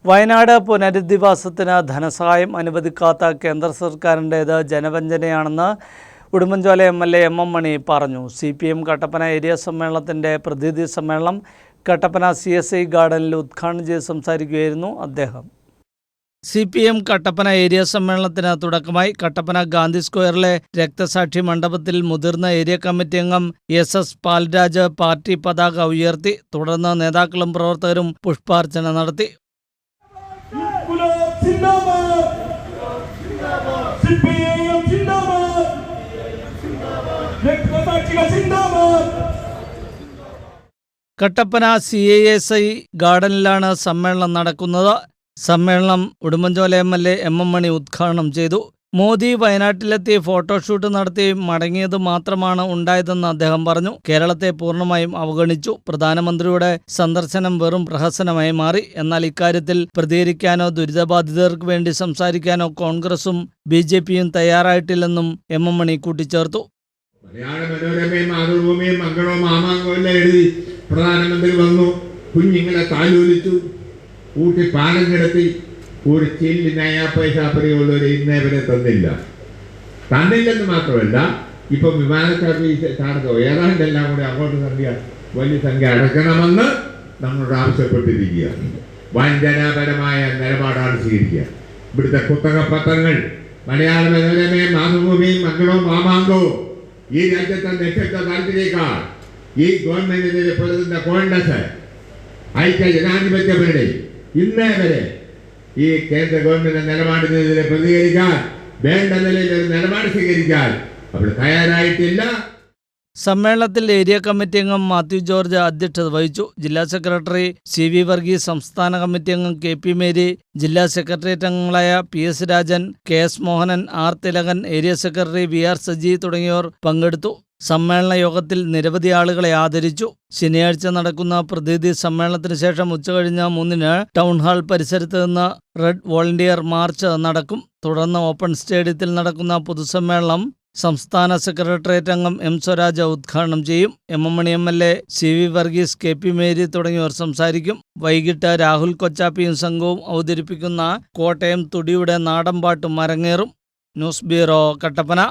വയനാട് പുനരധിവാസത്തിന് ധനസഹായം അനുവദിക്കാത്ത കേന്ദ്ര സർക്കാരിൻ്റേത് ജനവഞ്ചനയാണെന്ന് Udumbanchola MLA MM മണി പറഞ്ഞു. CPM കട്ടപ്പന ഏരിയ സമ്മേളനത്തിൻ്റെ പ്രതിനിധി സമ്മേളനം കട്ടപ്പന CSI ഗാർഡനിൽ ഉദ്ഘാടനം ചെയ്ത് സംസാരിക്കുകയായിരുന്നു അദ്ദേഹം. CPM കട്ടപ്പന ഏരിയ സമ്മേളനത്തിന് തുടക്കമായി കട്ടപ്പന ഗാന്ധി സ്ക്വയറിലെ രക്തസാക്ഷി മണ്ഡപത്തിൽ മുതിർന്ന ഏരിയ കമ്മിറ്റി അംഗം SS പാൽരാജ് പാർട്ടി പതാക ഉയർത്തി. തുടർന്ന് നേതാക്കളും പ്രവർത്തകരും പുഷ്പാർച്ചന നടത്തി. കട്ടപ്പന CSI ഗാർഡനിലാണ് സമ്മേളനം നടക്കുന്നത്. സമ്മേളനം ഉടുമ്പൻചോല MLA MM മണി ഉദ്ഘാടനം ചെയ്തു. മോദി വയനാട്ടിലെത്തി ഫോട്ടോഷൂട്ട് നടത്തി മടങ്ങിയത് മാത്രമാണ് ഉണ്ടായതെന്ന് അദ്ദേഹം പറഞ്ഞു. കേരളത്തെ പൂർണ്ണമായും അവഗണിച്ചു. പ്രധാനമന്ത്രിയുടെ സന്ദർശനം വെറും പ്രഹസനമായി മാറി. എന്നാൽ ഇക്കാര്യത്തിൽ പ്രതികരിക്കാനോ ദുരിതബാധിതർക്ക് വേണ്ടി സംസാരിക്കാനോ കോൺഗ്രസും BJPയും തയ്യാറായിട്ടില്ലെന്നും MM മണി കൂട്ടിച്ചേർത്തു. മലയാള മനോരമയും മാതൃഭൂമിയും മംഗളോ മാമാങ്കോ എഴുതി പ്രധാനമന്ത്രി വന്നു, കുഞ്ഞുങ്ങളെ താലോലിച്ചു, കൂട്ടി പാലം കിടത്തി, ഒരു ചില്ലി നയാ പൈസ പരിയുള്ളവർ ഇന്നേ വരെ തന്നില്ലെന്ന് മാത്രമല്ല, ഇപ്പം വിമാനത്താവളത്തിൽ ഏതാണ്ട് എല്ലാം കൂടി അങ്ങോട്ട് വലിയ സംഖ്യ അടക്കണമെന്ന് നമ്മളോട് ആവശ്യപ്പെട്ടിരിക്കുകയാണ്. വഞ്ചനാപരമായ നിലപാടാണ് സ്വീകരിക്കുക. ഇവിടുത്തെ കുത്തക പത്രങ്ങൾ മലയാള മനോരമയും മാതൃഭൂമിയും മംഗളവും മാമാങ്കവും ഈ രാജ്യത്തെ നിക്ഷേപ താല്പര്യക്കാർ ഈ ഗവൺമെന്റിനെ പ്രതിനിധ കോൺഗ്രസ് ഐക്യ ജനാധിപത്യങ്ങളുടെ ഇന്നേ വരെ ഈ കേന്ദ്ര ഗവൺമെന്റ് നിലപാടിനെതിരെ പ്രതികരിക്കാൻ വേണ്ട നിലയിൽ ഒരു നിലപാട് സ്വീകരിക്കാൻ അവർ തയ്യാറായിട്ടില്ല. സമ്മേളനത്തിൽ ഏരിയ കമ്മിറ്റി അംഗം മാത്യു ജോർജ് അധ്യക്ഷത വഹിച്ചു. ജില്ലാ സെക്രട്ടറി CV വർഗീസ്, സംസ്ഥാന കമ്മിറ്റി അംഗം KP മേരി, ജില്ലാ സെക്രട്ടേറിയറ്റ് അംഗങ്ങളായ PS Rajan, KS Mohanan, R Thilakan, area secretary VR Saji തുടങ്ങിയവർ പങ്കെടുത്തു. സമ്മേളന യോഗത്തിൽ നിരവധി ആളുകളെ ആദരിച്ചു. ശനിയാഴ്ച നടക്കുന്ന പ്രതിനിധി സമ്മേളനത്തിന് ശേഷം ഉച്ചകഴിഞ്ഞ് 3-ന് ടൗൺ ഹാൾ പരിസരത്ത് നിന്ന് റെഡ് വോളണ്ടിയർ മാർച്ച് നടക്കും. തുടർന്ന് ഓപ്പൺ സ്റ്റേഡിയത്തിൽ നടക്കുന്ന പൊതുസമ്മേളനം സംസ്ഥാന സെക്രട്ടേറിയറ്റ് അംഗം M സ്വരാജ് ഉദ്ഘാടനം ചെയ്യും. MM മണി MLA, CV Varghese, KP Mary തുടങ്ങിയവർ സംസാരിക്കും. വൈകിട്ട് രാഹുൽ കൊച്ചാപ്പിയും സംഘവും അവതരിപ്പിക്കുന്ന കോട്ടയം തുടിയുടെ നാടൻപാട്ടും അരങ്ങേറും. News bureau, Kattappana.